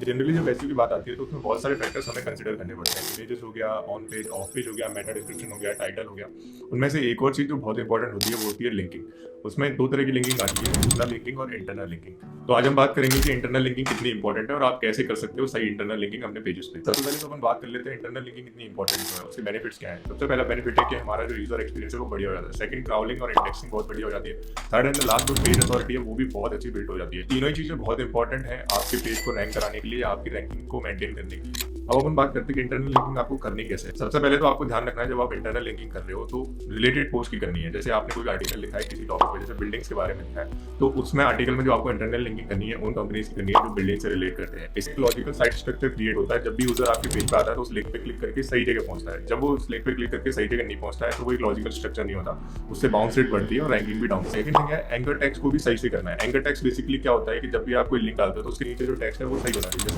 Generally जब SEO की बात आती है तो उसमें बहुत सारे फैक्टर्स हमें कंसीडर करने पड़ते हैं। इमेजेस हो गया, ऑन पेज, ऑफ पेज हो गया, मेटा डिस्क्रिप्शन हो गया, टाइटल हो गया। उनमें से एक और चीज़ जो बहुत इंपॉर्टेंट होती है वो होती है लिंकिंग। उसमें 2 तरह की लिंकिंग आती है, एक्सटर्नल लिंकिंग और इंटरनल लिंकिंग। तो आज हम बात करेंगे कि इंटरनल लिंकिंग कितनी इंपॉर्टेंट है और आप कैसे कर सकते हो सही इंटरनल लिंकिंग अपने पेजेस पे। सबसे पहले तो अपन बात कर लेते हैं इंटरनल लिंकिंग कितनी इंपॉर्टेंट है, उसके बेनिफिट्स क्या हैं। सबसे पहला बेनिफिट है कि हमारा जो यूजर एक्सपीरियंस है वो बढ़िया हो जाता है। सेकंड, क्राउलिंग और इंडेक्सिंग बहुत बढ़िया हो जाती है। थर्ड एंड लास्ट, जो पेज अथॉरिटी है वो भी बहुत अच्छी बिल्ड हो जाती है। तीनों ही चीजें बहुत इंपॉर्टेंट है आपके पेज को रैंक कराने के लिए, आपकी रैंकिंग को मेंटेन करने के लिए। अब अपन बात करते हैं कि इंटरनल लिंकिंग आपको करनी कैसे है। सबसे पहले तो आपको ध्यान रखना है जब आप इंटरनल लिंकिंग कर रहे हो तो रिलेटेड पोस्ट की करनी है। जैसे आपने कोई आर्टिकल लिखा है किसी टॉपिक पे, जैसे बिल्डिंग्स के बारे में लिखा है, तो उसमें आर्टिकल में जो आपको इंटरनल लिंकिंग करनी है उन कंपनीज की करनी है जो बिल्डिंग से रिलेट करते हैं। इससे लॉजिकल साइट स्ट्रक्चर क्रिएट होता है। जब भी यूजर आपके पेज पे आता है तो उस लिंक पे क्लिक करके सही जगह पहुंचता है। जब वो उस लिंक पे क्लिक करके सही जगह नहीं पहुंचता है तो वो एक लॉजिकल स्ट्रक्चर नहीं होता, उससे बाउंस रेट बढ़ती है और रैंकिंग भी डाउन। सेकंड थिंग है एंकर टेक्स्ट को भी सही से करना है। एंकर टेक्स्ट बेसिकली क्या होता है कि जब भी आप कोई लिंक डालते हो तो उसके नीचे जो टेक्स्ट है वो सही होना चाहिए।